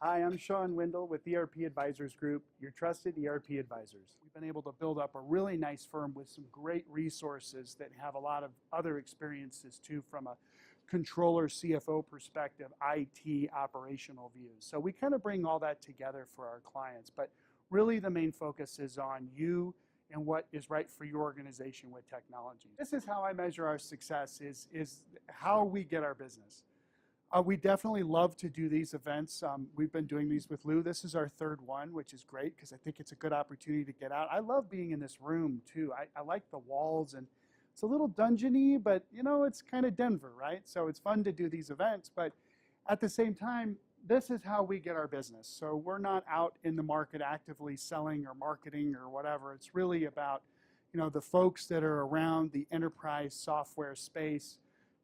Hi, I'm Sean Windle with ERP Advisors Group, your trusted ERP advisors. We've been able to build up a really nice firm with some great resources that have a lot of other experiences too from a controller, CFO perspective, IT operational views. So we kind of bring all that together for our clients, but really the main focus is on you and what is right for your organization with technology. This is how I measure our success is how we get our business. We definitely love to do these events. We've been doing these with Lou. This is our third one, which is great because I think it's a good opportunity to get out. I love being in this room too. I like the walls, and it's a little dungeon-y, but you know, it's kind of Denver, right? So it's fun to do these events, but at the same time, this is how we get our business. So we're not out in the market actively selling or marketing or whatever. It's really about, you know, the folks that are around the enterprise software space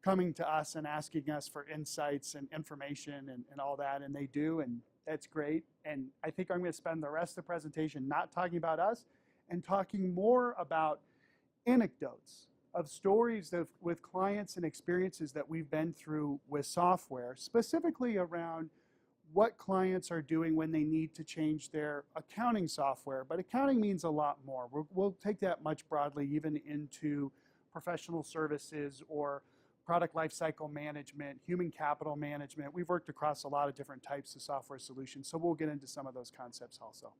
coming to us and asking us for insights and information and all that, and they do, and that's great. And I think I'm going to spend the rest of the presentation not talking about us and talking more about anecdotes of stories with clients and experiences that we've been through with software, specifically around what clients are doing when they need to change their accounting software. But accounting means a lot more. We'll take that much broadly even into professional services or product lifecycle management, human capital management. We've worked across a lot of different types of software solutions, so we'll get into some of those concepts also.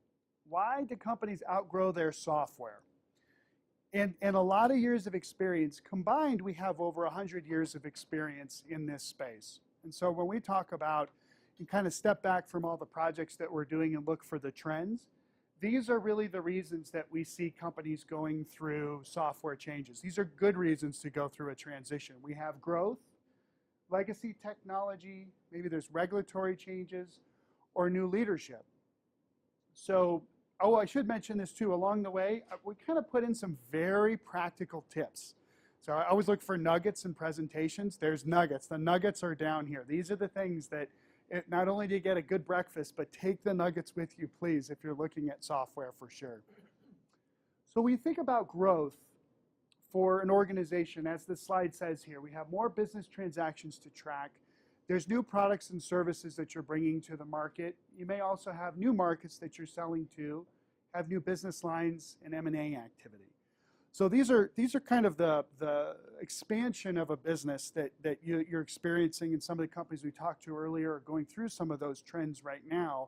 Why do companies outgrow their software? And a lot of years of experience. Combined, we have over 100 years of experience in this space. And so when we talk about, you kind of step back from all the projects that we're doing and look for the trends, these are really the reasons that we see companies going through software changes. These are good reasons to go through a transition. We have growth, legacy technology, maybe there's regulatory changes, or new leadership. So, I should mention this too. Along the way, we kind of put in some very practical tips. So I always look for nuggets in presentations. There's nuggets. The nuggets are down here. These are the things that not only do you get a good breakfast, but take the nuggets with you, please, if you're looking at software for sure. So when you think about growth for an organization, as the slide says here, we have more business transactions to track. There's new products and services that you're bringing to the market. You may also have new markets that you're selling to, have new business lines and M&A activity. So these are kind of the expansion of a business that you're experiencing, and some of the companies we talked to earlier are going through some of those trends right now.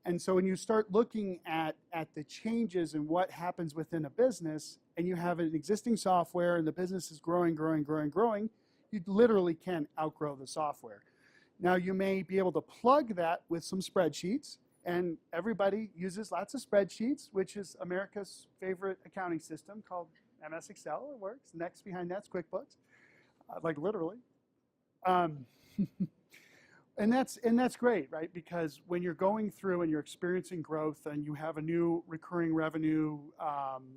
And so when you start looking at the changes and what happens within a business, and you have an existing software and the business is growing, you literally can outgrow the software. Now you may be able to plug that with some spreadsheets, and everybody uses lots of spreadsheets, which is America's favorite accounting system called MS Excel. It works. Next behind that's QuickBooks, like literally. And that's great, right? Because when you're going through and you're experiencing growth and you have a new recurring revenue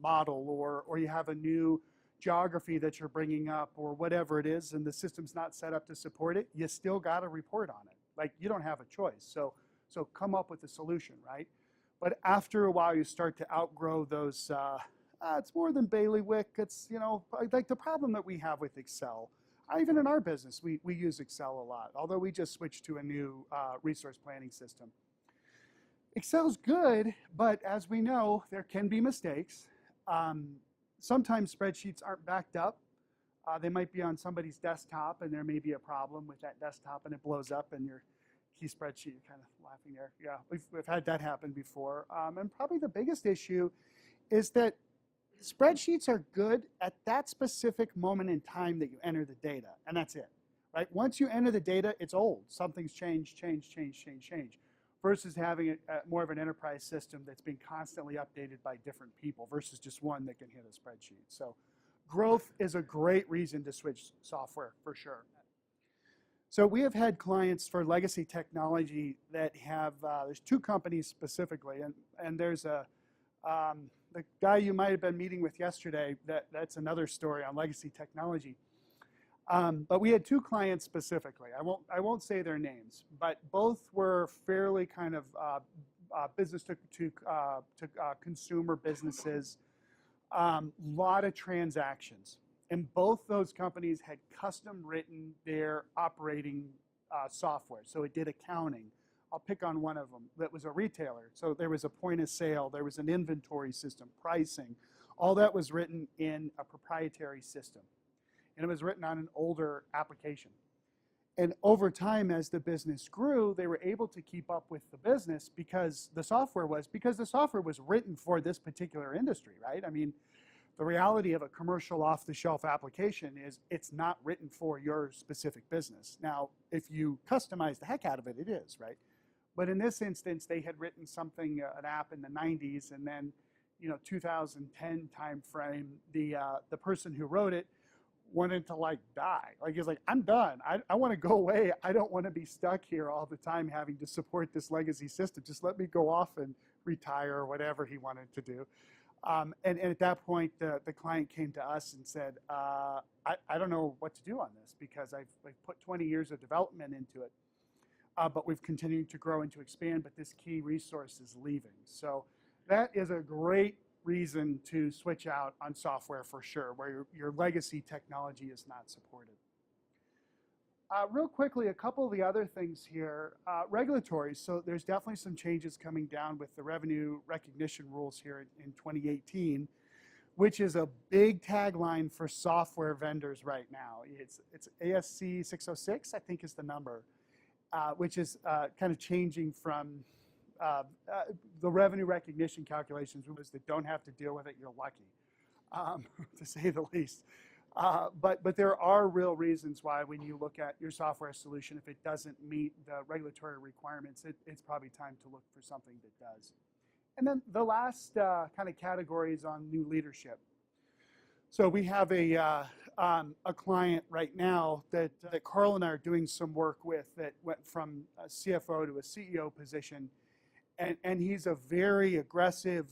model, or you have a new geography that you're bringing up, or whatever it is, and the system's not set up to support it, you still got to report on it. Like, you don't have a choice. So come up with a solution, right? But after a while, you start to outgrow those, it's more than bailiwick. It's, you know, like the problem that we have with Excel. Even in our business, we use Excel a lot, although we just switched to a new resource planning system. Excel's good, but as we know, there can be mistakes. Sometimes spreadsheets aren't backed up. They might be on somebody's desktop, and there may be a problem with that desktop, and it blows up, and your key spreadsheet, you're kind of laughing there. Yeah, we've had that happen before. And probably the biggest issue is that spreadsheets are good at that specific moment in time that you enter the data, and that's it, right? Once you enter the data, it's old. Something's changed, versus having more of an enterprise system that's being constantly updated by different people versus just one that can hit a spreadsheet. So growth is a great reason to switch software for sure. So we have had clients for legacy technology that have, there's two companies specifically, and there's the guy you might have been meeting with yesterday, that's another story on legacy technology. But we had two clients specifically. I won't say their names, but both were fairly kind of business to consumer businesses, lot of transactions. And both those companies had custom written their operating software. So it did accounting, I'll pick on one of them that was a retailer. So there was a point of sale, there was an inventory system, pricing. All that was written in a proprietary system. And it was written on an older application. And over time, as the business grew, they were able to keep up with the business because the software was written for this particular industry, right? I mean, the reality of a commercial off-the-shelf application is it's not written for your specific business. Now, if you customize the heck out of it, it is, right? But in this instance, they had written something, an app in the 90s, and then, 2010 timeframe, the person who wrote it wanted to die. He's like, I'm done. I want to go away. I don't want to be stuck here all the time having to support this legacy system. Just let me go off and retire or whatever he wanted to do. And at that point, the client came to us and said, I don't know what to do on this because I've put 20 years of development into it, but we've continued to grow and to expand, but this key resource is leaving. So that is a great reason to switch out on software for sure, where your legacy technology is not supported. Real quickly, a couple of the other things here. Regulatory, so there's definitely some changes coming down with the revenue recognition rules here in 2018, which is a big tagline for software vendors right now. It's ASC 606, I think is the number, which is kind of changing from the revenue recognition calculations that don't have to deal with it, you're lucky, to say the least. But there are real reasons why when you look at your software solution, if it doesn't meet the regulatory requirements, it's probably time to look for something that does. And then the last kind of category is on new leadership. So we have a client right now that Carl and I are doing some work with that went from a CFO to a CEO position. And he's a very aggressive,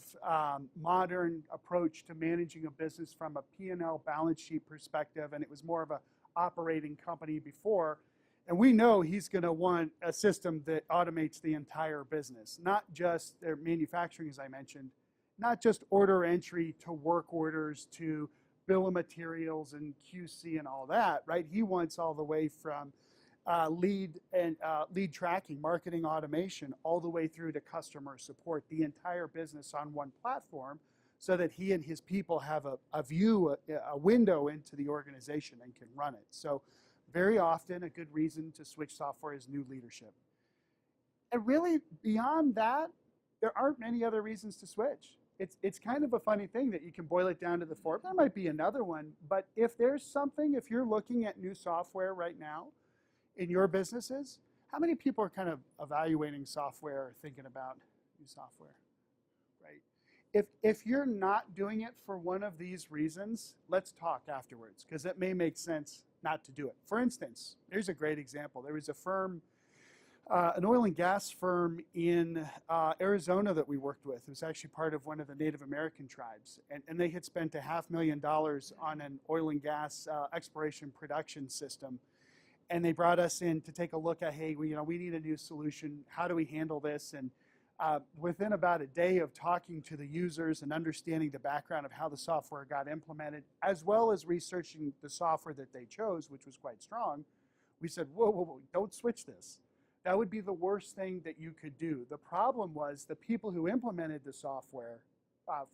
modern approach to managing a business from a P&L balance sheet perspective, and it was more of an operating company before. And we know he's going to want a system that automates the entire business, not just their manufacturing, as I mentioned, not just order entry to work orders to bill of materials and QC and all that, right? He wants all the way from lead tracking, marketing automation, all the way through to customer support, the entire business on one platform, so that he and his people have a view, a window into the organization and can run it. So very often a good reason to switch software is new leadership. And really beyond that, there aren't many other reasons to switch. It's kind of a funny thing that you can boil it down to the four. There might be another one, but if there's something, if you're looking at new software right now, in your businesses, how many people are kind of evaluating software or thinking about new software, right? If you're not doing it for one of these reasons, let's talk afterwards, because it may make sense not to do it. For instance, here's a great example. There was a firm, an oil and gas firm in Arizona that we worked with. It was actually part of one of the Native American tribes, and they had spent $500,000 on an oil and gas exploration production system. And they brought us in to take a look at, hey, we need a new solution. How do we handle this? And within about a day of talking to the users and understanding the background of how the software got implemented, as well as researching the software that they chose, which was quite strong, we said, whoa, don't switch this. That would be the worst thing that you could do. The problem was the people who implemented the software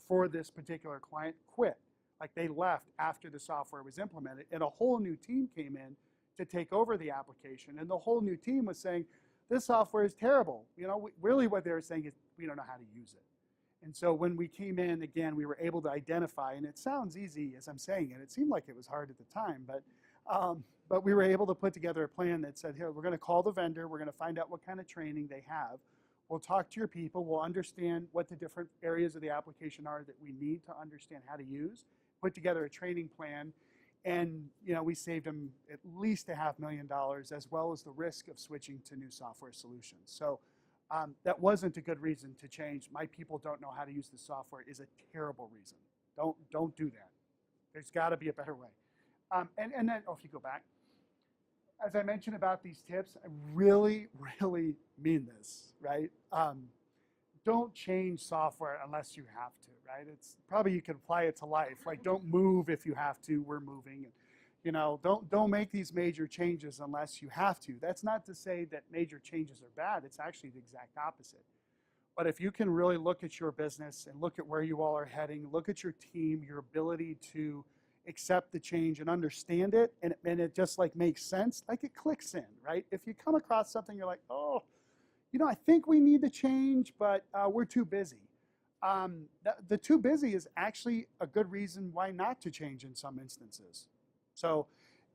for this particular client quit. Like they left after the software was implemented, and a whole new team came in to take over the application. And the whole new team was saying, this software is terrible. Really what they were saying is, we don't know how to use it. And so when we came in, again, we were able to identify, and it sounds easy as I'm saying it. It seemed like it was hard at the time, but we were able to put together a plan that said, here, we're going to call the vendor. We're going to find out what kind of training they have. We'll talk to your people. We'll understand what the different areas of the application are that we need to understand how to use, put together a training plan. And we saved them at least $500,000, as well as the risk of switching to new software solutions. So that wasn't a good reason to change. My people don't know how to use the software is a terrible reason. Don't do that. There's got to be a better way. And then, if you go back, as I mentioned about these tips, I really, really mean this, right? Don't change software unless you have to, right? It's probably you can apply it to life. Like, don't move if you have to. We're moving. You know, don't make these major changes unless you have to. That's not to say that major changes are bad. It's actually the exact opposite. But if you can really look at your business and look at where you all are heading, look at your team, your ability to accept the change and understand it, and it just like makes sense, like it clicks in, right? If you come across something, you're like, oh, you know, I think we need to change, but we're too busy. The too busy is actually a good reason why not to change in some instances. So,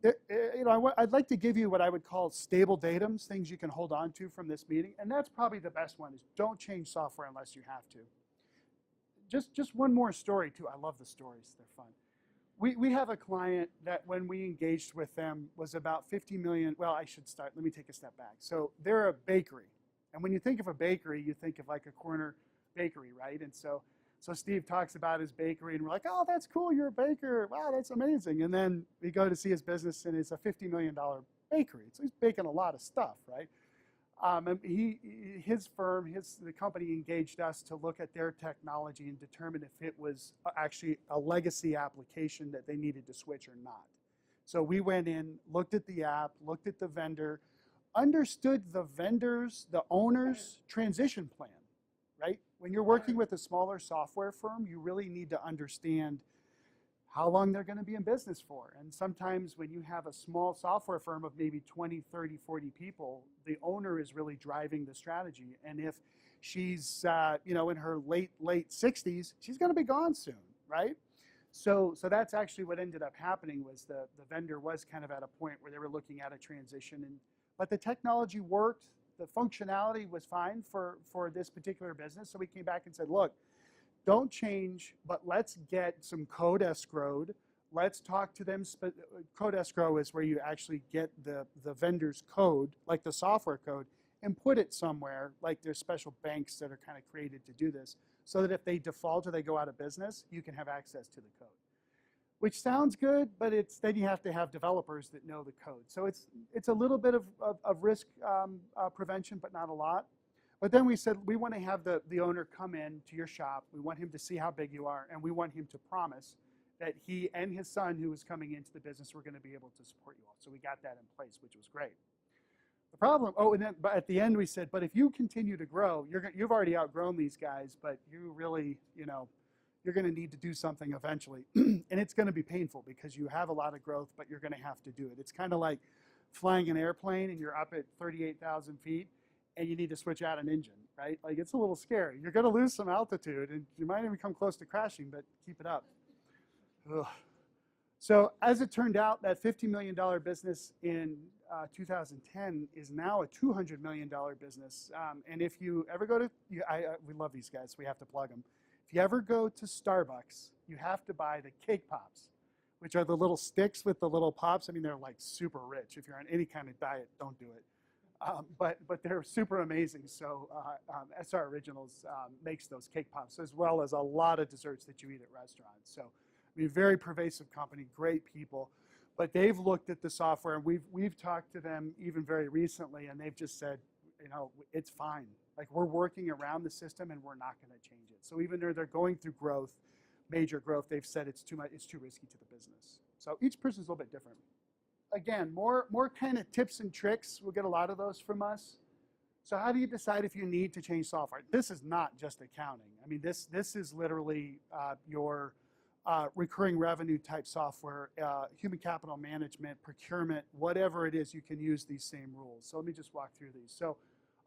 you know, I'd like to give you what I would call stable datums, things you can hold on to from this meeting, and that's probably the best one, is don't change software unless you have to. Just one more story, too. I love the stories. They're fun. We have a client that when we engaged with them was about 50 million. Well, let me take a step back. So they're a bakery. And when you think of a bakery, you think of like a corner bakery, right? And so Steve talks about his bakery, and we're like, oh, that's cool, you're a baker. Wow, that's amazing. And then we go to see his business, and it's a $50 million bakery. So he's baking a lot of stuff, right? And the company engaged us to look at their technology and determine if it was actually a legacy application that they needed to switch or not. So we went in, looked at the app, looked at the vendor, understood the vendor's, the owner's transition plan, right? When you're working with a smaller software firm, you really need to understand how long they're going to be in business for. And sometimes when you have a small software firm of maybe 20, 30, 40 people, the owner is really driving the strategy. And if she's you know, in her late 60s, she's going to be gone soon, right? So that's actually what ended up happening, was the vendor was kind of at a point where they were looking at a transition. But the technology worked. The functionality was fine for this particular business. So we came back and said, look, don't change, but let's get some code escrowed. Let's talk to them. Code escrow is where you actually get the vendor's code, like the software code, and put it somewhere, like there's special banks that are kind of created to do this, so that if they default or they go out of business, you can have access to the code. Which sounds good, but then you have to have developers that know the code. So it's a little bit of risk prevention, but not a lot. But then we said, we want to have the owner come in to your shop. We want him to see how big you are, and we want him to promise that he and his son, who is coming into the business, were going to be able to support you all. So we got that in place, which was great. The problem, but at the end we said, but if you continue to grow, you've already outgrown these guys, but you really, you know, you're going to need to do something eventually. And it's going to be painful because you have a lot of growth, but you're going to have to do it. It's kind of like flying an airplane and you're up at 38,000 feet and you need to switch out an engine, right? Like, it's a little scary. You're going to lose some altitude and you might even come close to crashing, but keep it up. Ugh. So as it turned out, that $50 million business in 2010 is now a $200 million business. And if you ever go to, we love these guys, so we have to plug them. If you ever go to Starbucks, you have to buy the cake pops, which are the little sticks with the little pops. I mean, they're like super rich. If you're on any kind of diet, don't do it. But they're super amazing. So SR Originals makes those cake pops, as well as a lot of desserts that you eat at restaurants. So, I mean, very pervasive company, great people. But they've looked at the software, and we've talked to them even very recently, and they've just said, you know, it's fine. Like, we're working around the system, and we're not going to change it. So even though they're going through growth, major growth, they've said it's too much, it's too risky to the business. So each person's a little bit different. Again, more kind of tips and tricks. We'll get a lot of those from us. So how do you decide if you need to change software? This is not just accounting. I mean, this is literally your recurring revenue type software, human capital management, procurement, whatever it is, you can use these same rules. So let me just walk through these. So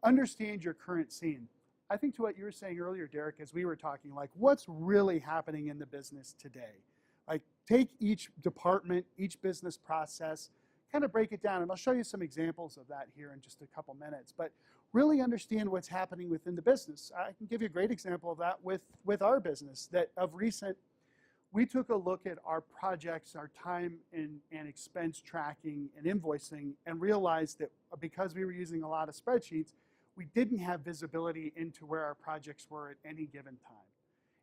understand your current scene. I think to what you were saying earlier, Derek, as we were talking, like, what's really happening in the business today? Like, take each department, each business process, kind of break it down. And I'll show you some examples of that here in just a couple minutes. But really understand what's happening within the business. I can give you a great example of that with our business. That of recent, we took a look at our projects, our time and expense tracking and invoicing, and realized that because we were using a lot of spreadsheets, we didn't have visibility into where our projects were at any given time.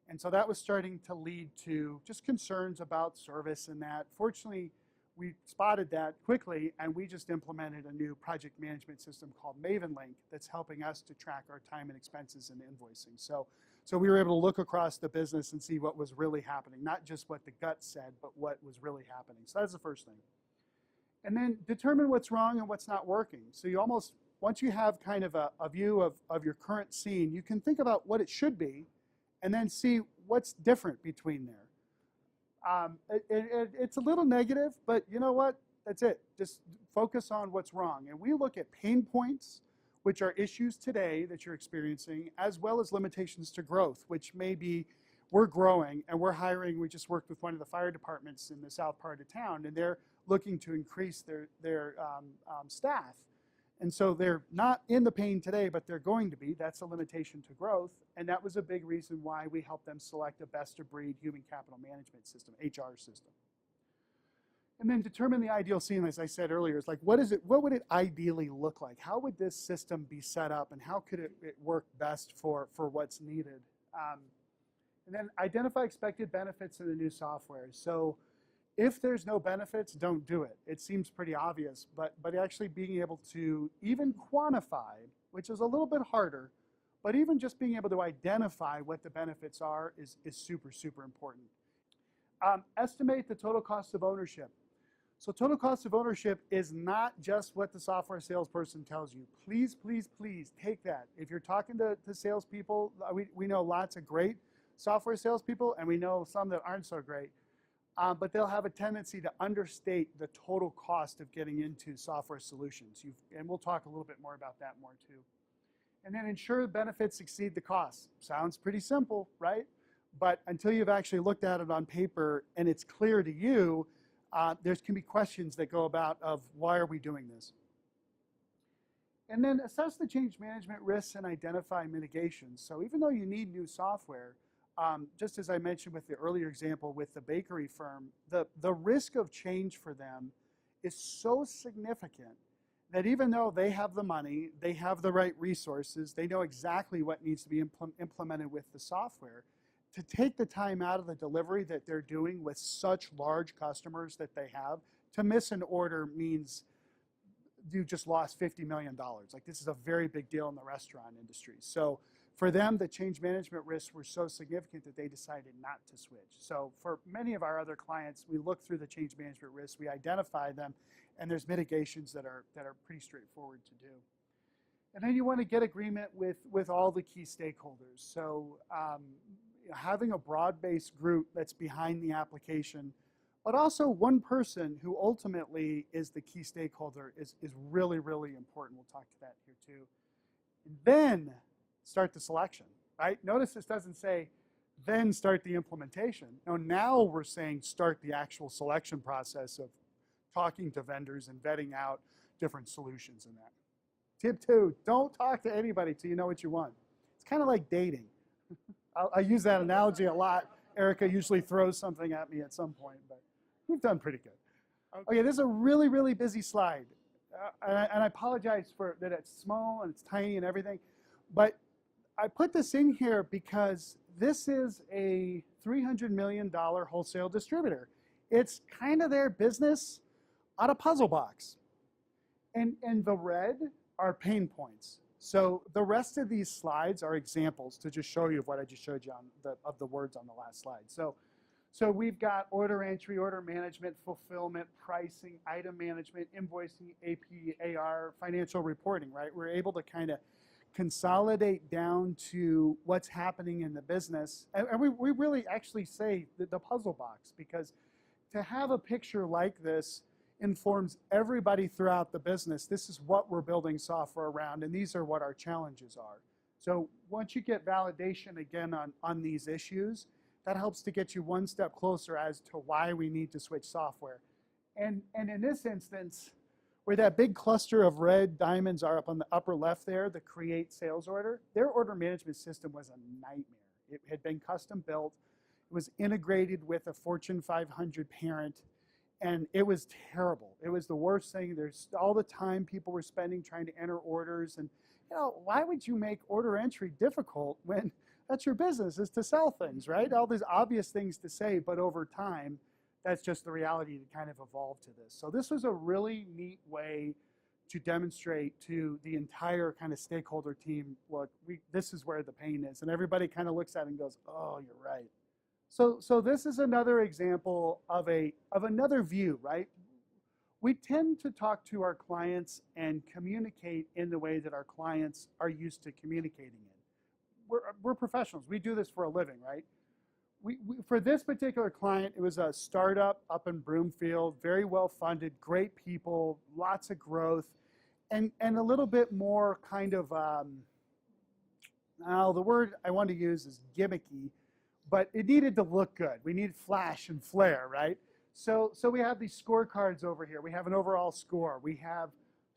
And so that was starting to lead to just concerns about service and that. Fortunately, we spotted that quickly, and we just implemented a new project management system called MavenLink that's helping us to track our time and expenses and invoicing. So we were able to look across the business and see what was really happening, not just what the gut said, but what was really happening. So that's the first thing. And then determine what's wrong and what's not working. So you almost, once you have kind of a view of your current scene, you can think about what it should be and then see what's different between there. It's a little negative, but you know what? That's it. Just focus on what's wrong. And we look at pain points, which are issues today that you're experiencing, as well as limitations to growth, which may be we're growing and we're hiring. We just worked with one of the fire departments in the south part of town, and they're looking to increase their staff. And so they're not in the pain today, but they're going to be. That's a limitation to growth. And that was a big reason why we helped them select a best-of-breed human capital management system, HR system. And then determine the ideal scene, as I said earlier, is like, what would it ideally look like? How would this system be set up, and how could it work best for what's needed? And then identify expected benefits in the new software. So if there's no benefits, don't do it. It seems pretty obvious, but actually being able to even quantify, which is a little bit harder, but even just being able to identify what the benefits are is super, super important. Estimate the total cost of ownership. So total cost of ownership is not just what the software salesperson tells you. Please, please, please take that. If you're talking to salespeople, we know lots of great software salespeople, and we know some that aren't so great. But they'll have a tendency to understate the total cost of getting into software solutions. And we'll talk a little bit more about that more too. And then ensure benefits exceed the costs. Sounds pretty simple, right? But until you've actually looked at it on paper and it's clear to you, there can be questions that go about of why are we doing this? And then assess the change management risks and identify mitigations. So even though you need new software, just as I mentioned with the earlier example with the bakery firm, the risk of change for them is so significant that even though they have the money, they have the right resources, they know exactly what needs to be implemented with the software, to take the time out of the delivery that they're doing with such large customers that they have, to miss an order means you just lost $50 million. Like, this is a very big deal in the restaurant industry. So for them, the change management risks were so significant that they decided not to switch. So for many of our other clients, we look through the change management risks, we identify them, and there's mitigations that are pretty straightforward to do. And then you want to get agreement with all the key stakeholders. So having a broad-based group that's behind the application, but also one person who ultimately is the key stakeholder is really, really important. We'll talk to that here too. And then start the selection, right? Notice this doesn't say, then start the implementation. No, now we're saying start the actual selection process of talking to vendors and vetting out different solutions in that. Tip 2, don't talk to anybody till you know what you want. It's kind of like dating. I use that analogy a lot. Erica usually throws something at me at some point, but we've done pretty good. Okay, this is a really, really busy slide. And I apologize for that it's small and it's tiny and everything, but I put this in here because this is a $300 million wholesale distributor. It's kind of their business on a puzzle box. And the red are pain points. So the rest of these slides are examples to just show you of what I just showed you of the words on the last slide. So we've got order entry, order management, fulfillment, pricing, item management, invoicing, AP, AR, financial reporting, right? We're able to kind of consolidate down to what's happening in the business. And we really actually say the puzzle box, because to have a picture like this informs everybody throughout the business. This is what we're building software around, and these are what our challenges are. So once you get validation again on these issues, that helps to get you one step closer as to why we need to switch software. And in this instance, where that big cluster of red diamonds are up on the upper left there, the create sales order, their order management system was a nightmare. It had been custom built. It was integrated with a Fortune 500 parent, and it was terrible. It was the worst thing. There's all the time people were spending trying to enter orders. And why would you make order entry difficult when that's your business, is to sell things, right? All these obvious things to say, but over time, that's just the reality that kind of evolved to this. So this was a really neat way to demonstrate to the entire kind of stakeholder team, look, this is where the pain is. And everybody kind of looks at it and goes, oh, you're right. So this is another example of another view, right? we tend to talk to our clients and communicate in the way that our clients are used to communicating in. We're professionals. We do this for a living, right? For this particular client, it was a startup up in Broomfield, very well funded, great people, lots of growth, and a little bit more kind of, now the word I want to use is gimmicky, but it needed to look good. We needed flash and flare, right? So we have these scorecards over here. We have an overall score. We have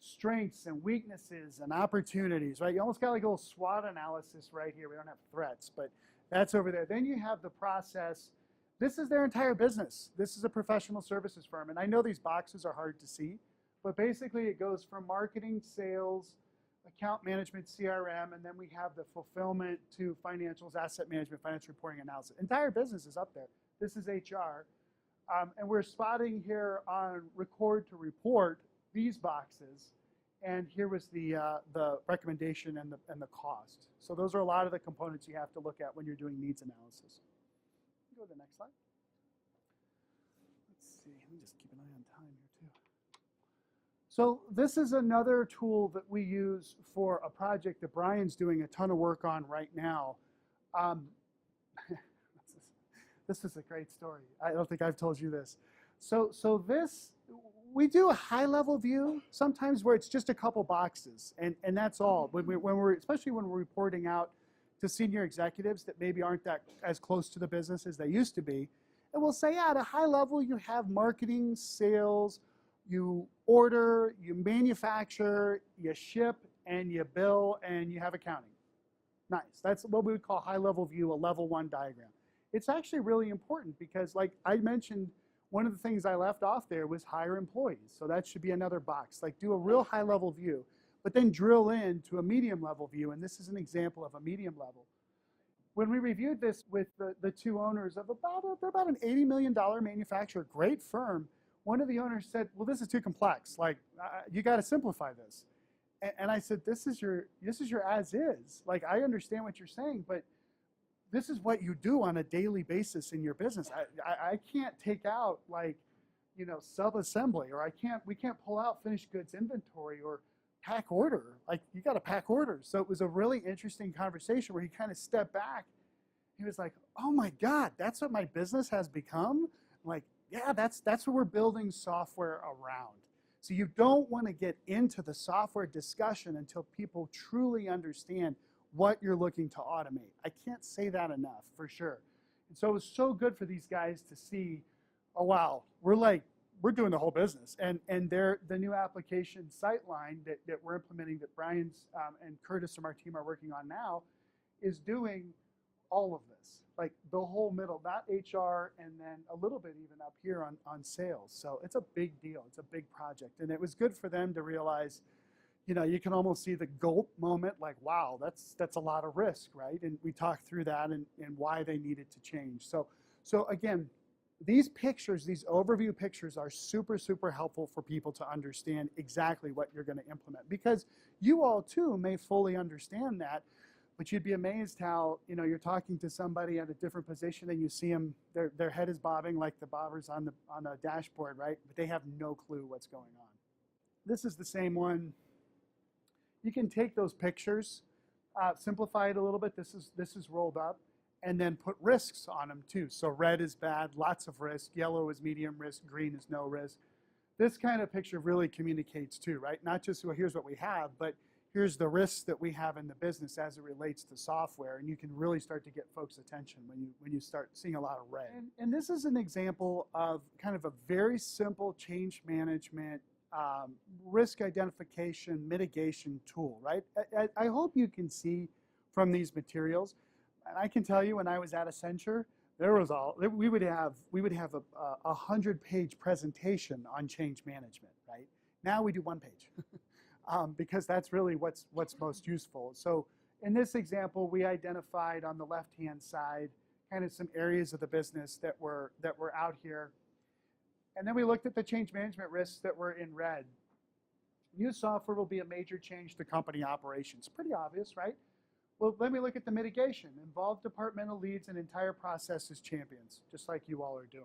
strengths and weaknesses and opportunities, right? You almost got like a little SWOT analysis right here. We don't have threats, but that's over there. Then you have the process. This is their entire business. This is a professional services firm. And I know these boxes are hard to see, but basically it goes from marketing, sales, account management, CRM, and then we have the fulfillment to financials, asset management, financial reporting, analysis. Entire business is up there. This is HR. And we're spotting here on record to report these boxes. And here was the recommendation and the cost. So those are a lot of the components you have to look at when you're doing needs analysis. Go to the next slide. Let's see. Let me just keep an eye on time here too. So this is another tool that we use for a project that Brian's doing a ton of work on right now. This is a great story. I don't think I've told you this. So this, we do a high-level view sometimes where it's just a couple boxes, and that's all. Especially when we're reporting out to senior executives that maybe aren't that as close to the business as they used to be, and we'll say, yeah, at a high level, you have marketing, sales, you order, you manufacture, you ship, and you bill, and you have accounting. Nice. That's what we would call high-level view, a level 1 diagram. It's actually really important because, like I mentioned, one of the things I left off there was hire employees. So that should be another box. Like do a real high-level view, but then drill into a medium-level view. And this is an example of a medium level. When we reviewed this with the two owners of they're about an $80 million manufacturer, great firm, one of the owners said, well, this is too complex. Like, you got to simplify this. And I said, this is your as is. Like, I understand what you're saying, but this is what you do on a daily basis in your business. I can't take out like, sub-assembly, or we can't pull out finished goods inventory or pack order. Like you got to pack orders. So it was a really interesting conversation where he kind of stepped back. He was like, oh my God, that's what my business has become? I'm like, yeah, that's what we're building software around. So you don't want to get into the software discussion until people truly understand what you're looking to automate. I can't say that enough, for sure. And so it was so good for these guys to see, oh wow, we're doing the whole business. And the new application Sightline that we're implementing, that Brian's and Curtis from our team are working on now, is doing all of this. Like the whole middle, not HR, and then a little bit even up here on sales. So it's a big deal. It's a big project. And it was good for them to realize, you can almost see the gulp moment, like, wow, that's a lot of risk, right? And we talked through that and why they needed to change. So again, these pictures, these overview pictures are super, super helpful for people to understand exactly what you're going to implement. Because you all, too, may fully understand that, but you'd be amazed how, you're talking to somebody at a different position and you see them, their head is bobbing like the bobbers on the dashboard, right? But they have no clue what's going on. This is the same one. You can take those pictures, simplify it a little bit. This is rolled up, and then put risks on them too. So red is bad, lots of risk. Yellow is medium risk. Green is no risk. This kind of picture really communicates too, right? Not just, well, here's what we have, but here's the risks that we have in the business as it relates to software, and you can really start to get folks' attention when you start seeing a lot of red. And this is an example of kind of a very simple change management risk identification mitigation tool, right? I hope you can see from these materials, and I can tell you when I was at Accenture, we would have a 100-page presentation on change management, right? Now we do 1 page because that's really what's most useful. So in this example, we identified on the left-hand side kind of some areas of the business that were out here. And then we looked at the change management risks that were in red. New software will be a major change to company operations. Pretty obvious, right? Well, let me look at the mitigation. Involve departmental leads and entire process as champions, just like you all are doing.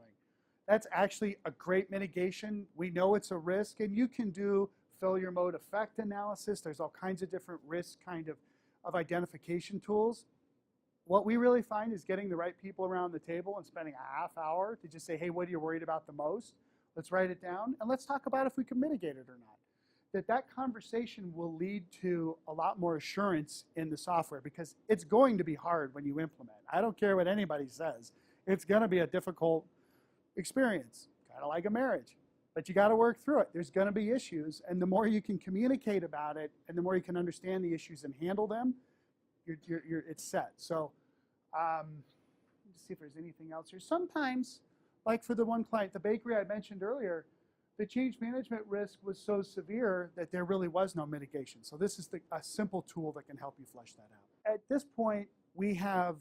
That's actually a great mitigation. We know it's a risk, and you can do failure mode effect analysis. There's all kinds of different risk of identification tools. What we really find is getting the right people around the table and spending a half hour to just say, hey, what are you worried about the most? Let's write it down, and let's talk about if we can mitigate it or not. That conversation will lead to a lot more assurance in the software, because it's going to be hard when you implement. I don't care what anybody says. It's going to be a difficult experience, kind of like a marriage. But you got to work through it. There's going to be issues, and the more you can communicate about it, and the more you can understand the issues and handle them, it's set. So let's see if there's anything else here. Sometimes, like for the one client, the bakery I mentioned earlier, the change management risk was so severe that there really was no mitigation. So this is a simple tool that can help you flesh that out. At this point, we have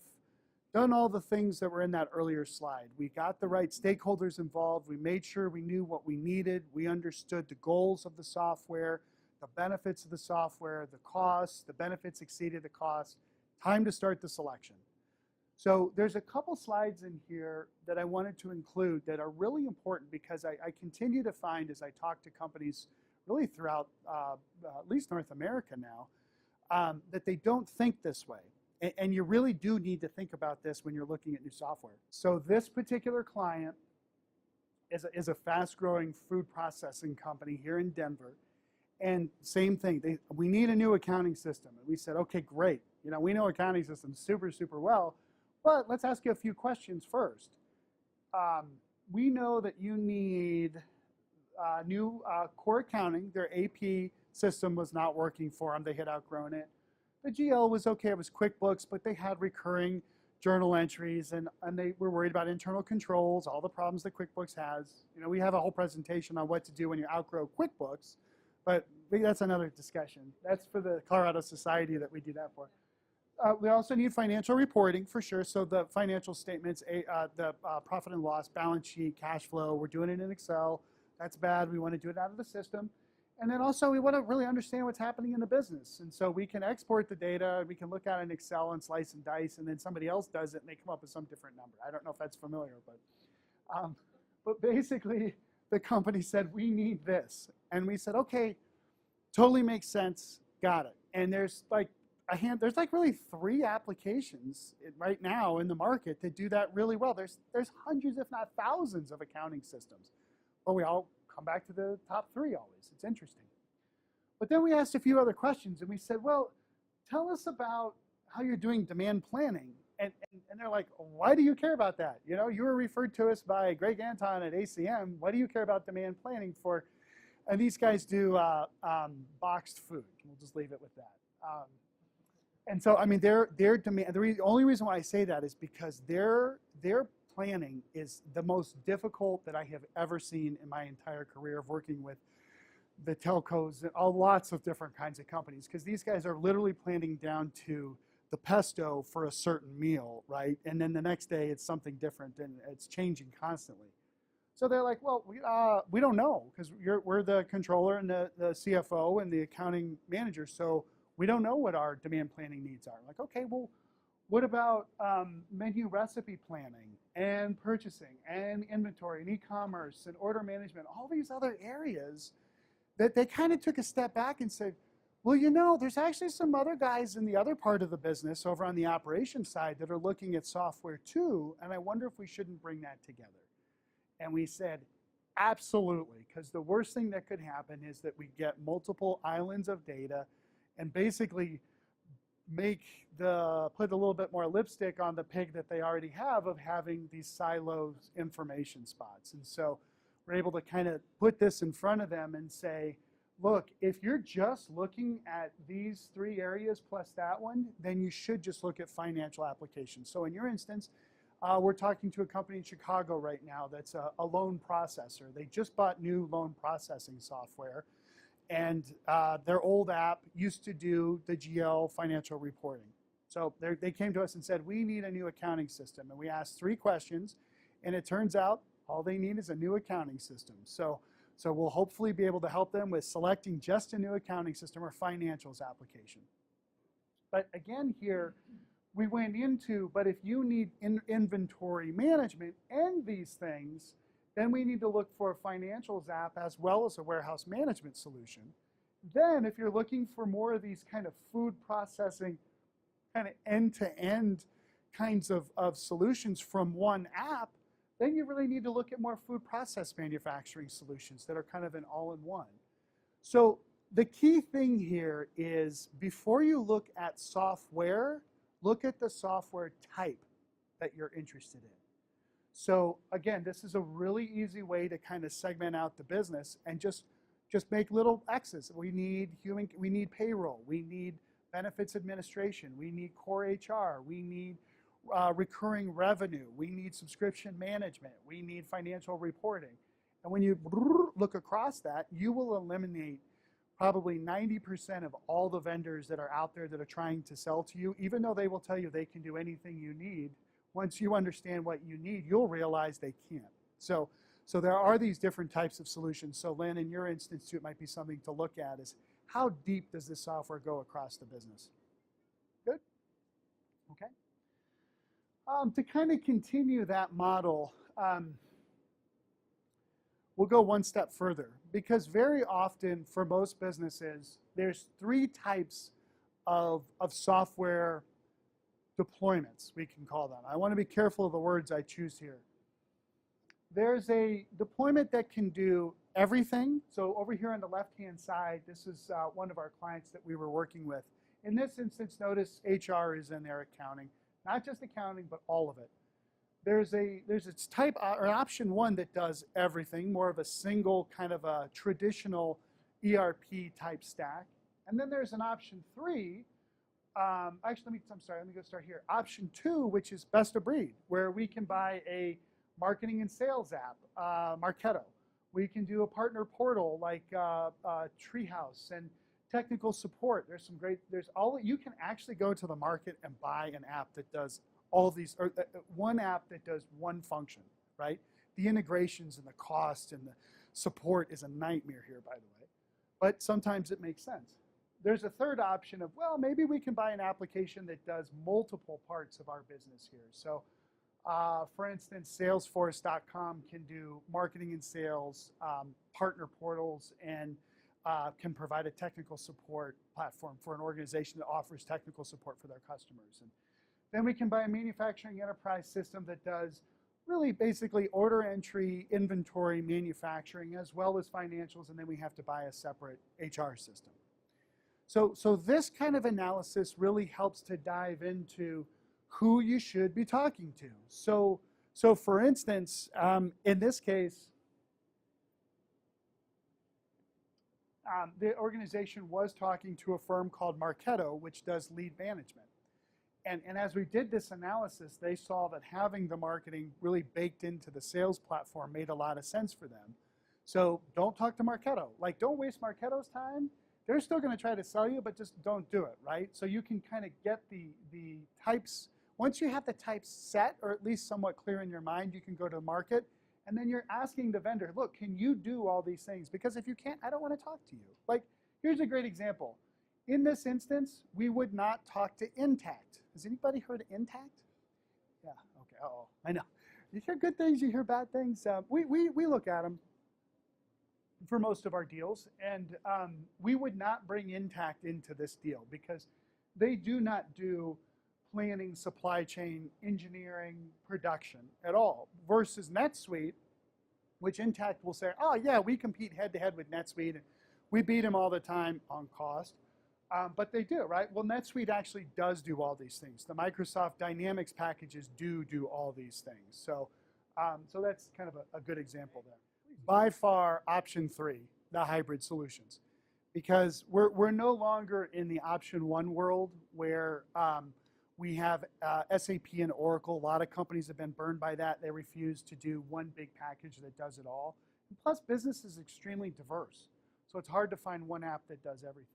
done all the things that were in that earlier slide. We got the right stakeholders involved. We made sure we knew what we needed. We understood the goals of the software, the benefits of the software, the costs. The benefits exceeded the costs. Time to start the selection. So there's a couple slides in here that I wanted to include that are really important, because I continue to find, as I talk to companies really throughout at least North America now, that they don't think this way. And you really do need to think about this when you're looking at new software. So this particular client is a fast-growing food processing company here in Denver. And same thing, we need a new accounting system. And we said, okay, great. We know accounting systems super, super well. But let's ask you a few questions first. We know that you need new core accounting. Their AP system was not working for them. They had outgrown it. The GL was okay. It was QuickBooks, but they had recurring journal entries, and they were worried about internal controls, all the problems that QuickBooks has. We have a whole presentation on what to do when you outgrow QuickBooks, but that's another discussion. That's for the Colorado Society that we do that for. We also need financial reporting for sure. So the financial statements, the profit and loss, balance sheet, cash flow, we're doing it in Excel. That's bad. We want to do it out of the system. And then also we want to really understand what's happening in the business. And so we can export the data. We can look at it in Excel and slice and dice, and then somebody else does it and they come up with some different number. I don't know if that's familiar, but basically the company said, we need this. And we said, okay, totally makes sense. Got it. And there's really 3 applications right now in the market that do that really well. There's hundreds, if not thousands, of accounting systems. But we all come back to the top 3 always. It's interesting. But then we asked a few other questions, and we said, well, tell us about how you're doing demand planning. And they're like, why do you care about that? You were referred to us by Greg Anton at ACM. Why do you care about demand planning for? And these guys do boxed food. We'll just leave it with that. And so, their demand. The only reason why I say that is because their planning is the most difficult that I have ever seen in my entire career of working with the telcos and lots of different kinds of companies. Because these guys are literally planning down to the pesto for a certain meal, right? And then the next day it's something different, and it's changing constantly. So they're like, well, we don't know, because we're the controller and the CFO and the accounting manager. So we don't know what our demand planning needs are. Like, okay, well, what about menu recipe planning and purchasing and inventory and e-commerce and order management, all these other areas that they kind of took a step back and said, well, there's actually some other guys in the other part of the business over on the operations side that are looking at software too, and I wonder if we shouldn't bring that together. And we said, absolutely, because the worst thing that could happen is that we get multiple islands of data and basically put a little bit more lipstick on the pig that they already have of having these silos information spots. And so we're able to kind of put this in front of them and say, look, if you're just looking at these 3 areas plus that one, then you should just look at financial applications. So in your instance, we're talking to a company in Chicago right now that's a loan processor. They just bought new loan processing software. And their old app used to do the GL financial reporting. So they came to us and said, we need a new accounting system. And we asked 3 questions, and it turns out all they need is a new accounting system. So we'll hopefully be able to help them with selecting just a new accounting system or financials application. But again here, we went into, but if you need inventory management and these things, Then we need to look for a financials app as well as a warehouse management solution. Then if you're looking for more of these kind of food processing, kind of end-to-end kinds of solutions from one app, then you really need to look at more food process manufacturing solutions that are kind of an all-in-one. So the key thing here is before you look at software, look at the software type that you're interested in. So again, this is a really easy way to kind of segment out the business and just make little X's. We need payroll, we need benefits administration, we need core HR, we need recurring revenue, we need subscription management, we need financial reporting. And when you look across that, you will eliminate probably 90% of all the vendors that are out there that are trying to sell to you, even though they will tell you they can do anything you need. Once you understand what you need, you'll realize they can't. So there are these different types of solutions. So Lynn, in your instance too, it might be something to look at is how deep does this software go across the business? Good? Okay. To kind of continue that model, we'll go one step further because very often for most businesses, there's three types of software deployments, we can call them. I want to be careful of the words I choose here. There's a deployment that can do everything. So over here on the left-hand side, this is one of our clients that we were working with. In this instance, notice HR is in there, accounting. Not just accounting, but all of it. There's its type or option one that does everything, more of a single kind of a traditional ERP type stack. And then there's an option three. Actually, let me go start here. Option two, which is best of breed, where we can buy a marketing and sales app, Marketo. We can do a partner portal like Treehouse and technical support. You can actually go to the market and buy an app that does all of these, or one app that does one function, right? The integrations and the cost and the support is a nightmare here, by the way. But sometimes it makes sense. There's a third option of, well, maybe we can buy an application that does multiple parts of our business here. So, for instance, Salesforce.com can do marketing and sales, partner portals, and can provide a technical support platform for an organization that offers technical support for their customers. And then we can buy a manufacturing enterprise system that does really basically order entry, inventory, manufacturing, as well as financials, and then we have to buy a separate HR system. So this kind of analysis really helps to dive into who you should be talking to. So for instance, in this case, the organization was talking to a firm called Marketo, which does lead management. And as we did this analysis, they saw that having the marketing really baked into the sales platform made a lot of sense for them. So don't talk to Marketo. Like, don't waste Marketo's time. They're still going to try to sell you, but just don't do it, right? So you can kind of get the types. Once you have the types set, or at least somewhat clear in your mind, you can go to the market, and then you're asking the vendor, look, can you do all these things? Because if you can't, I don't want to talk to you. Like, here's a great example. In this instance, we would not talk to Intacct. Has anybody heard of Intacct? Yeah, okay, uh-oh, I know. You hear good things, you hear bad things. We look at them for most of our deals, and we would not bring Intacct into this deal because they do not do planning, supply chain, engineering, production at all, versus NetSuite, which Intacct will say, oh yeah, we compete head-to-head with NetSuite, and we beat them all the time on cost. But they do, right? Well, NetSuite actually does do all these things. The Microsoft Dynamics packages do all these things. So that's kind of a good example there. By far, option three, the hybrid solutions. Because we're no longer in the option one world where we have SAP and Oracle. A lot of companies have been burned by that. They refuse to do one big package that does it all. And plus, business is extremely diverse. So it's hard to find one app that does everything.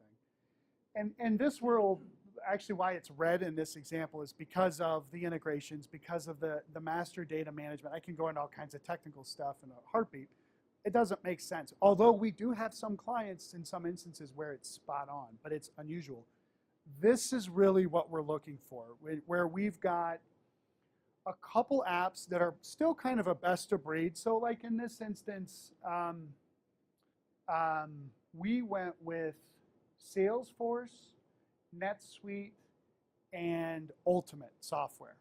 And this world, actually why it's red in this example is because of the integrations, because of the master data management. I can go into all kinds of technical stuff in a heartbeat. It doesn't make sense. Although we do have some clients in some instances where it's spot on, but it's unusual. This is really what we're looking for, where we've got a couple apps that are still kind of a best of breed. So like in this instance, we went with Salesforce, NetSuite, and Ultimate software.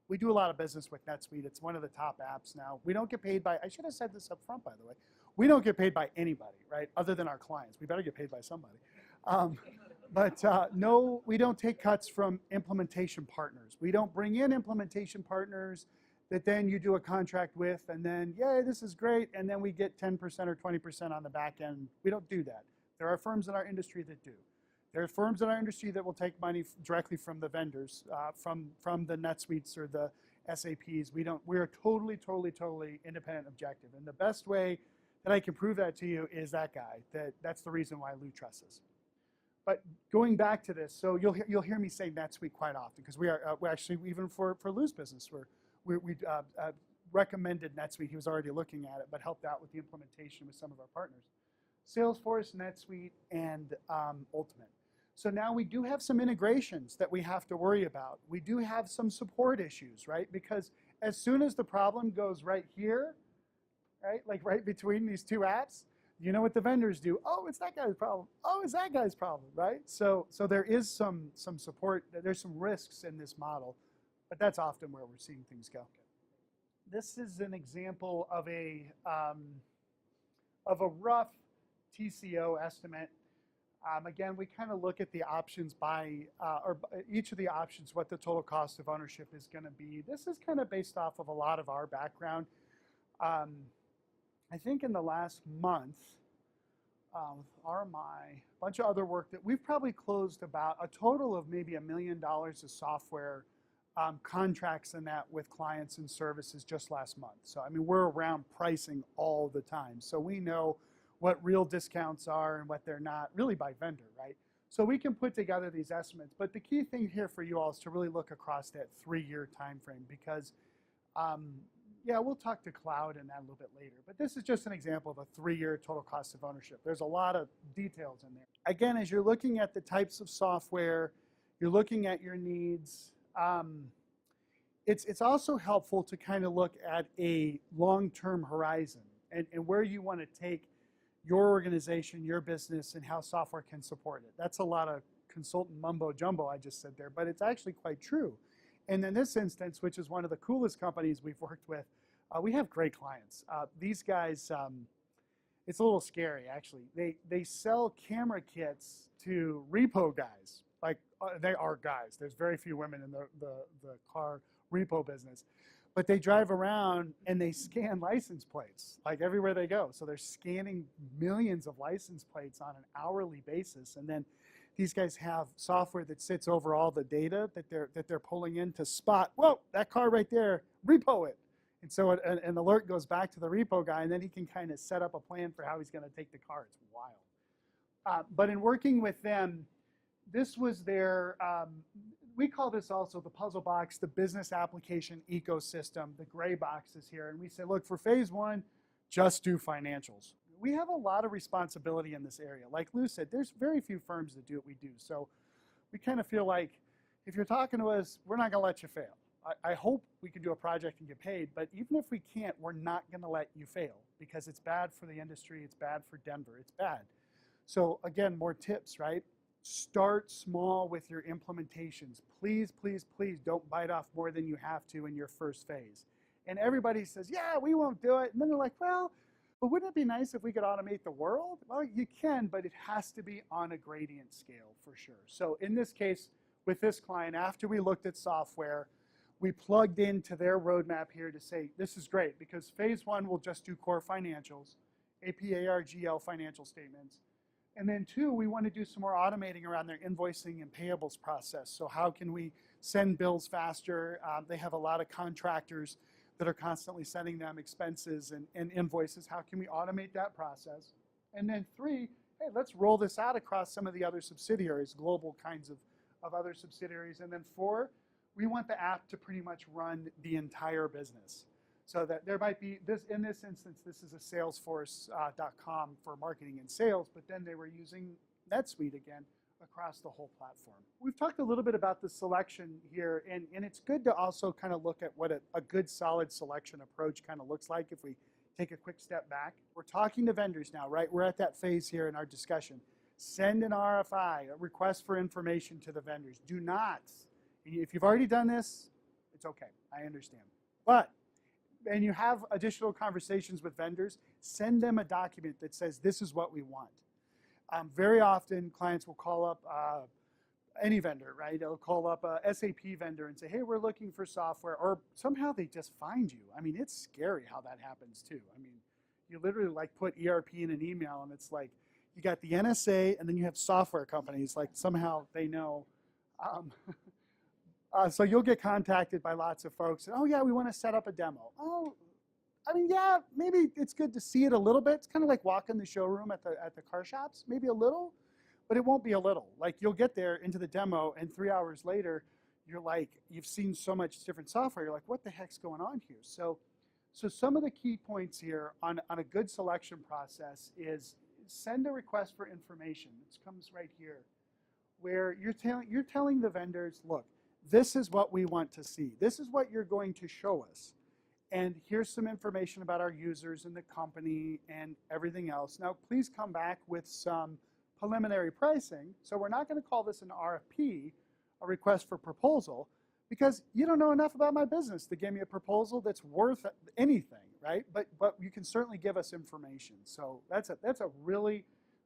We do a lot of business with NetSuite. It's one of the top apps now. We don't get paid by, I should have said this up front, by the way. We don't get paid by anybody, right, other than our clients. We better get paid by somebody. No, we don't take cuts from implementation partners. We don't bring in implementation partners that then you do a contract with, and then, yay, this is great, and then we get 10% or 20% on the back end. We don't do that. There are firms in our industry that do. There are firms in our industry that will take money directly from the vendors, from the NetSuites or the SAPs. We're totally independent objective. And the best way that I can prove that to you is that guy. That's the reason why Lou trusts us. But going back to this, so you'll hear me say NetSuite quite often, because we actually, even for Lou's business, we recommended NetSuite. He was already looking at it, but helped out with the implementation with some of our partners. Salesforce, NetSuite, and Ultimate. So now we do have some integrations that we have to worry about. We do have some support issues, right? Because as soon as the problem goes right here, right, like right between these two apps, you know what the vendors do? Oh, it's that guy's problem. Oh, it's that guy's problem, right? So there is some support. There's some risks in this model, but that's often where we're seeing things go. This is an example of a rough TCO estimate. Again, we kind of look at the options or each of the options, what the total cost of ownership is going to be. This is kind of based off of a lot of our background. I think in the last month, RMI, a bunch of other work that we've probably closed about a total of maybe $1 million of software contracts and that with clients and services just last month. So I mean, we're around pricing all the time. So we know what real discounts are and what they're not, really by vendor, right? So we can put together these estimates. But the key thing here for you all is to really look across that 3-year time frame, because yeah, we'll talk to cloud and that a little bit later. But this is just an example of a 3-year total cost of ownership. There's a lot of details in there. Again, as you're looking at the types of software, you're looking at your needs, it's also helpful to kind of look at a long-term horizon and where you want to take your organization, your business, and how software can support it. That's a lot of consultant mumbo jumbo I just said there, but it's actually quite true. And in this instance, which is one of the coolest companies we've worked with, we have great clients. These guys, it's a little scary actually. They sell camera kits to repo guys. Like they are guys. There's very few women in the car repo business. But they drive around and they scan license plates like everywhere they go. So they're scanning millions of license plates on an hourly basis. And then these guys have software that sits over all the data that they're pulling in to spot, whoa, that car right there, repo it. And so an alert goes back to the repo guy, and then he can kind of set up a plan for how he's going to take the car. It's wild. But in working with them, this was their, we call this also the puzzle box, the business application ecosystem. The gray box is here. And we say, look, for phase 1, just do financials. We have a lot of responsibility in this area. Like Lou said, there's very few firms that do what we do. So we kind of feel like if you're talking to us, we're not going to let you fail. I hope we can do a project and get paid, but even if we can't, we're not going to let you fail because it's bad for the industry. It's bad for Denver. It's bad. So again, more tips, right? Start small with your implementations. Please, please, please don't bite off more than you have to in your first phase. And everybody says, yeah, we won't do it. And then they're like, well, but wouldn't it be nice if we could automate the world? Well, you can, but it has to be on a gradient scale for sure. So in this case, with this client, after we looked at software, we plugged into their roadmap here to say, this is great because phase 1 will just do core financials, APARGL financial statements. And then 2, we want to do some more automating around their invoicing and payables process. So how can we send bills faster? They have a lot of contractors that are constantly sending them expenses and invoices. How can we automate that process? And then 3, hey, let's roll this out across some of the other subsidiaries, global kinds of other subsidiaries. And then 4, we want the app to pretty much run the entire business. So that there might be, in this instance, this is a Salesforce.com for marketing and sales, but then they were using NetSuite again across the whole platform. We've talked a little bit about the selection here, and it's good to also kind of look at what a good solid selection approach kind of looks like if we take a quick step back. We're talking to vendors now, right? We're at that phase here in our discussion. Send an RFI, a request for information to the vendors. Do not, if you've already done this, it's okay, I understand. But, and you have additional conversations with vendors, send them a document that says this is what we want. Very often, clients will call up any vendor, right? They'll call up a SAP vendor and say, hey, we're looking for software, or somehow they just find you. I mean, it's scary how that happens too. I mean, you literally like put ERP in an email and it's like, you got the NSA and then you have software companies, like somehow they know. So you'll get contacted by lots of folks, and oh yeah, we want to set up a demo. Oh, I mean, yeah, maybe it's good to see it a little bit. It's kind of like walking the showroom at the car shops, maybe a little, but it won't be a little. Like you'll get there into the demo, and 3 hours later, you're like, you've seen so much different software. You're like, what the heck's going on here? So some of the key points here on a good selection process is send a request for information. This comes right here, where you're telling the vendors, look, this is what we want to see. This is what you're going to show us. And here's some information about our users and the company and everything else. Now, please come back with some preliminary pricing. So we're not going to call this an RFP, a request for proposal, because you don't know enough about my business to give me a proposal that's worth anything, right? But you can certainly give us information. So that's a really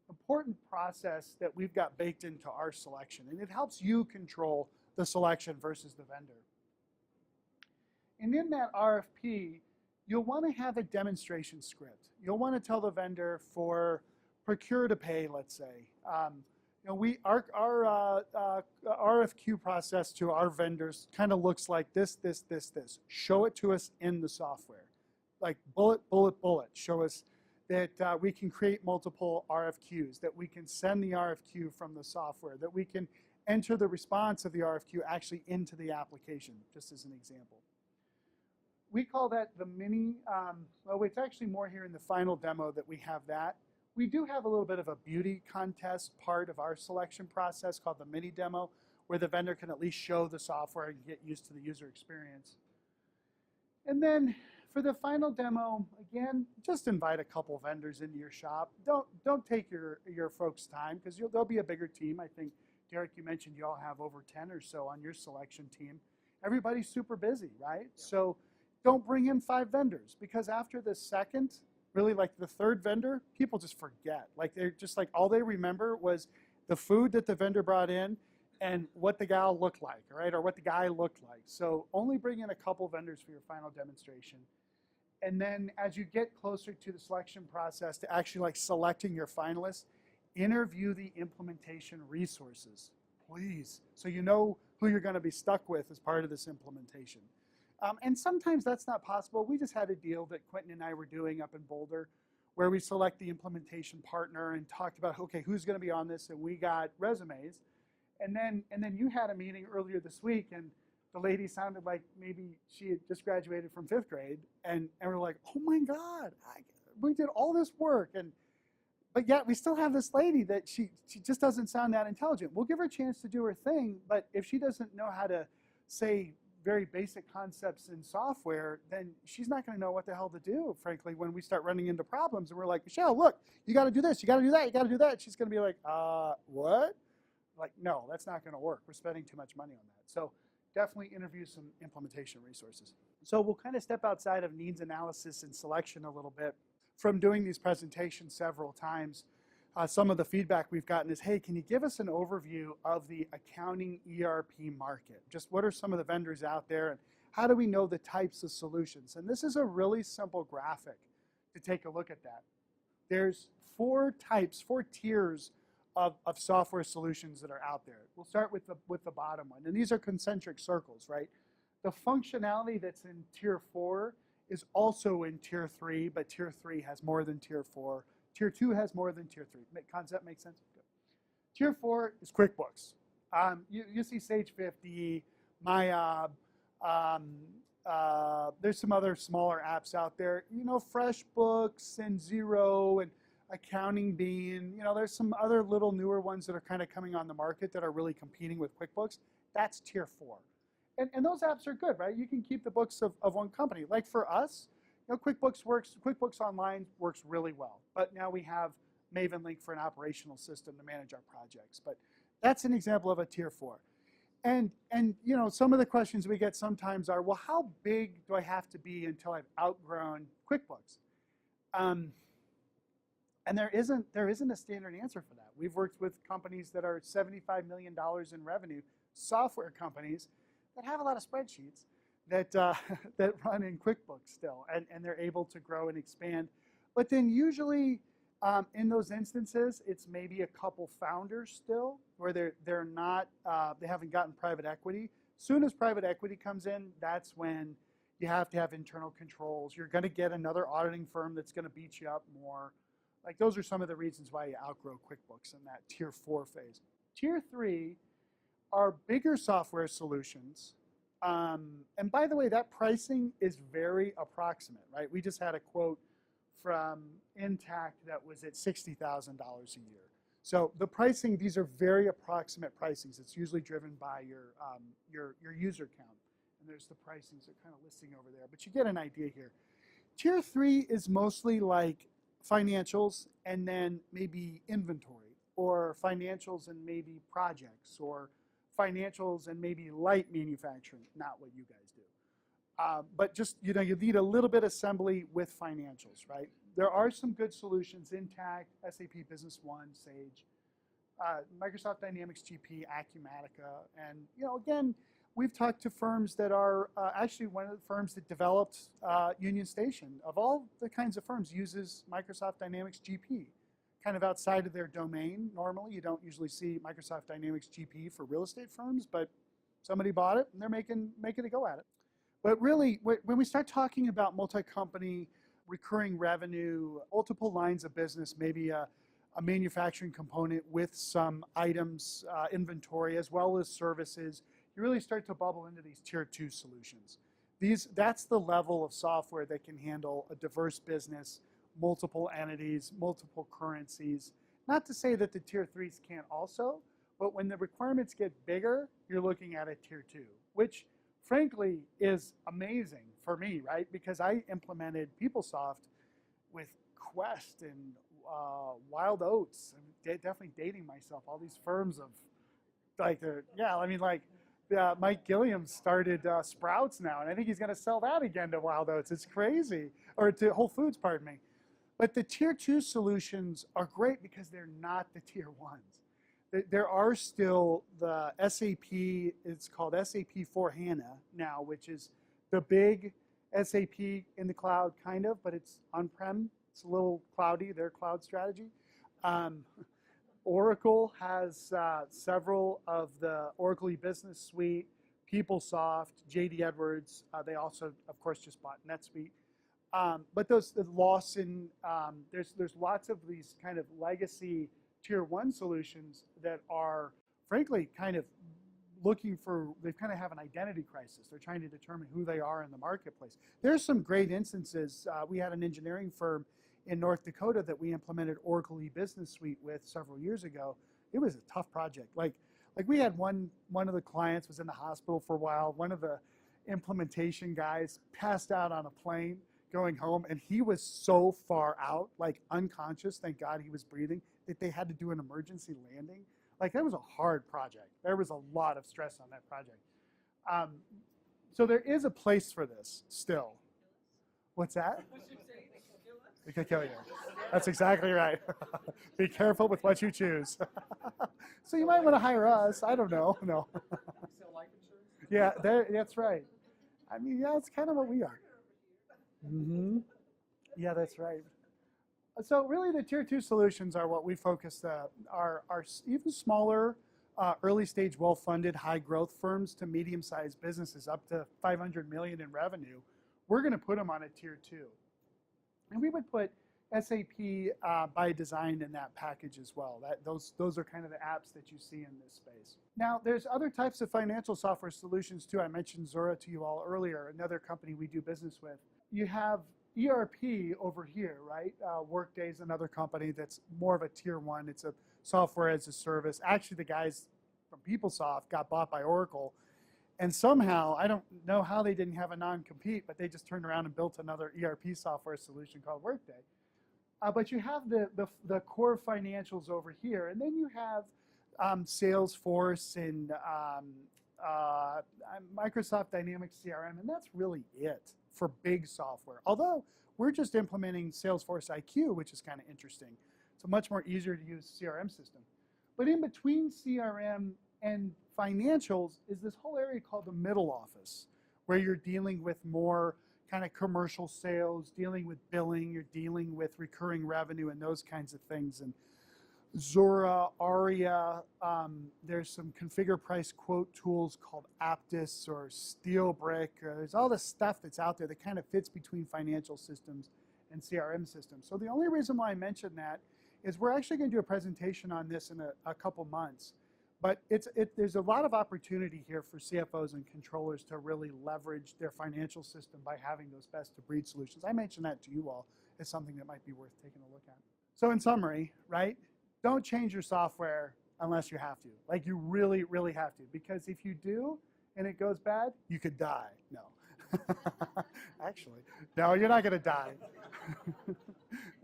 important process that we've got baked into our selection. And it helps you control the selection versus the vendor. And in that RFP, you'll want to have a demonstration script. You'll want to tell the vendor for procure to pay, let's say. Our RFQ process to our vendors kind of looks like this. Show it to us in the software. Like bullet. Show us that we can create multiple RFQs, that we can send the RFQ from the software, that we can enter the response of the RFQ actually into the application, just as an example. We call that the mini, well, it's actually more here in the final demo that we have that. We do have a little bit of a beauty contest part of our selection process called the mini demo, where the vendor can at least show the software and get used to the user experience. And then for the final demo, again, just invite a couple vendors into your shop. Don't take your folks' time, because there'll be a bigger team. I think, Derek, you mentioned you all have over 10 or so on your selection team. Everybody's super busy, right? Yeah. So don't bring in 5 vendors, because after the second, really like the third vendor, people just forget. Like they're just like, all they remember was the food that the vendor brought in and what the gal looked like, right? Or what the guy looked like. So only bring in a couple vendors for your final demonstration. And then as you get closer to the selection process, to actually like selecting your finalists, interview the implementation resources, please. So you know who you're going to be stuck with as part of this implementation. And sometimes that's not possible. We just had a deal that Quentin and I were doing up in Boulder where we select the implementation partner and talked about, okay, who's going to be on this? And we got resumes. And then you had a meeting earlier this week, and the lady sounded like maybe she had just graduated from 5th grade. And we're like, oh my God, we did all this work. But yet we still have this lady that she just doesn't sound that intelligent. We'll give her a chance to do her thing, but if she doesn't know how to say very basic concepts in software, then she's not going to know what the hell to do, frankly, when we start running into problems. And we're like, Michelle, look, you got to do this, you got to do that, you got to do that. She's going to be like, what? Like, no, that's not going to work. We're spending too much money on that. So definitely interview some implementation resources. So we'll kind of step outside of needs analysis and selection a little bit. From doing these presentations several times, some of the feedback we've gotten is, hey, can you give us an overview of the accounting ERP market? Just what are some of the vendors out there, and how do we know the types of solutions? And this is a really simple graphic to take a look at that. There's 4 tiers of software solutions that are out there. We'll start with the bottom one, and these are concentric circles, right? The functionality that's in tier 4 is also in tier 3, but tier 3 has more than tier 4. Tier 2 has more than tier 3. Concept makes sense? Good. Tier 4 is QuickBooks. You see Sage 50, MyOb. There's some other smaller apps out there. You know, FreshBooks and Xero and accounting being, there's some other little newer ones that are kind of coming on the market that are really competing with QuickBooks. That's tier 4. And those apps are good, right? You can keep the books of one company. Like for us, QuickBooks Online works really well. But now we have Maven Link for an operational system to manage our projects. But that's an example of a tier 4. And some of the questions we get sometimes are, well, how big do I have to be until I've outgrown QuickBooks? And there isn't a standard answer for that. We've worked with companies that are $75 million in revenue, software companies that have a lot of spreadsheets that that run in QuickBooks still, and they're able to grow and expand. But then usually in those instances, it's maybe a couple founders still, where they're not they haven't gotten private equity. Soon as private equity comes in, that's when you have to have internal controls. You're going to get another auditing firm that's going to beat you up more. Like those are some of the reasons why you outgrow QuickBooks in that tier 4 phase. Tier 3 are bigger software solutions. And by the way, that pricing is very approximate, right? We just had a quote from Intacct that was at $60,000 a year. So the pricing, these are very approximate pricings. It's usually driven by your user count. And there's the pricings that are kind of listing over there. But you get an idea here. Tier 3 is mostly like financials and then maybe inventory, or financials and maybe projects, or financials and maybe light manufacturing, not what you guys do. But just, you need a little bit of assembly with financials, right? There are some good solutions, Intacct, SAP Business One, Sage, Microsoft Dynamics GP, Acumatica, and, again, we've talked to firms that are actually one of the firms that developed Union Station. Of all the kinds of firms, uses Microsoft Dynamics GP. Kind of outside of their domain. Normally, you don't usually see Microsoft Dynamics GP for real estate firms, but somebody bought it and they're making a go at it. But really, when we start talking about multi-company, recurring revenue, multiple lines of business, maybe a manufacturing component with some items, inventory, as well as services, you really start to bubble into these tier 2 solutions. That's the level of software that can handle a diverse business, multiple entities, multiple currencies. Not to say that the tier 3s can't also, but when the requirements get bigger, you're looking at a tier 2, which frankly is amazing for me, right? Because I implemented PeopleSoft with Quest and Wild Oats. I'm definitely dating myself. All these firms of Mike Gilliam started Sprouts now, and I think he's going to sell that again to Wild Oats. It's crazy, or to Whole Foods, pardon me. But the tier 2 solutions are great because they're not the tier 1s. There are still the SAP, it's called SAP for Hana now, which is the big SAP in the cloud, kind of, but it's on-prem. It's a little cloudy, their cloud strategy. Oracle has several of the Oracle eBusiness Suite, PeopleSoft, JD Edwards. They also, of course, just bought NetSuite. But the Lawson, there's lots of these kind of legacy tier 1 solutions that are, frankly, kind of they kind of have an identity crisis. They're trying to determine who they are in the marketplace. There's some great instances. We had an engineering firm in North Dakota that we implemented Oracle eBusiness Suite with several years ago. It was a tough project. Like we had one of the clients was in the hospital for a while. One of the implementation guys passed out on a plane going home, and he was so far out, like unconscious, thank God he was breathing, that they had to do an emergency landing. Like, that was a hard project. There was a lot of stress on that project. So there is a place for this still. What's that? We could kill you. That's exactly right. Be careful with what you choose. So you might want to hire us. I don't know. No. Yeah, that's right. I mean, yeah, it's kind of what we are. Mm-hmm. Yeah, that's right. So really the tier 2 solutions are what we focus are even smaller, early stage, well-funded, high growth firms to medium-sized businesses up to 500 million in revenue. We're going to put them on a tier 2. And we would put SAP by design in that package as well. Those are kind of the apps that you see in this space. Now, there's other types of financial software solutions too. I mentioned Zora to you all earlier, another company we do business with. You have ERP over here, right? Workday is another company that's more of a tier one. It's a software as a service. Actually, the guys from PeopleSoft got bought by Oracle. And somehow, I don't know how they didn't have a non-compete, but they just turned around and built another ERP software solution called Workday. But you have the core financials over here, and then you have Salesforce and Microsoft Dynamics CRM, and that's really it for big software. Although we're just implementing Salesforce IQ, which is kind of interesting. It's a much more easier to use CRM system. But in between CRM and financials is this whole area called the middle office, where you're dealing with more kind of commercial sales, dealing with billing, you're dealing with recurring revenue and those kinds of things. And Zora, Aria, there's some configure price quote tools called Aptus or SteelBrick. There's all this stuff that's out there that kind of fits between financial systems and CRM systems. So the only reason why I mentioned that is we're actually going to do a presentation on this in a couple months. But there's a lot of opportunity here for CFOs and controllers to really leverage their financial system by having those best-of-breed solutions. I mentioned that to you all as something that might be worth taking a look at. So in summary, right, don't change your software unless you have to. Like you really, really have to. Because if you do and it goes bad, you could die. No. Actually, no, you're not going to die.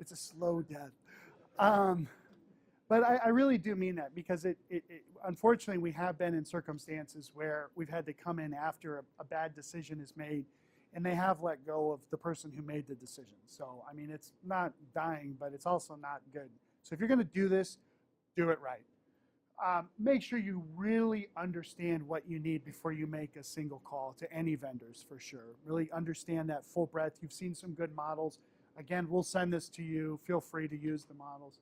It's a slow death. But I really do mean that because unfortunately, we have been in circumstances where we've had to come in after a bad decision is made, and they have let go of the person who made the decision. So, I mean, it's not dying, but it's also not good. So if you're going to do this, do it right. Make sure you really understand what you need before you make a single call to any vendors, for sure. Really understand that full breadth. You've seen some good models. Again, we'll send this to you. Feel free to use the models.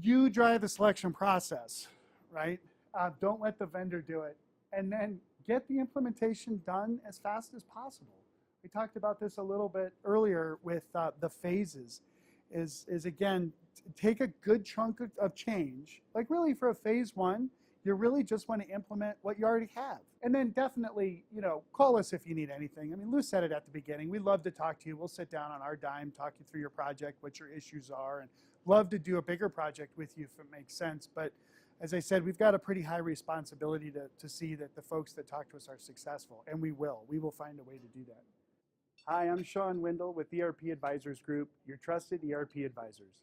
You drive the selection process, right? Don't let the vendor do it. And then get the implementation done as fast as possible. We talked about this a little bit earlier with the phases. Is again, take a good chunk of change. Like really for a phase one, you really just want to implement what you already have. And then definitely, call us if you need anything. I mean, Lou said it at the beginning. We'd love to talk to you. We'll sit down on our dime, talk you through your project, what your issues are, and love to do a bigger project with you if it makes sense. But as I said, we've got a pretty high responsibility to see that the folks that talk to us are successful, and we will. We will find a way to do that. Hi, I'm Sean Windle with ERP Advisors Group, your trusted ERP advisors.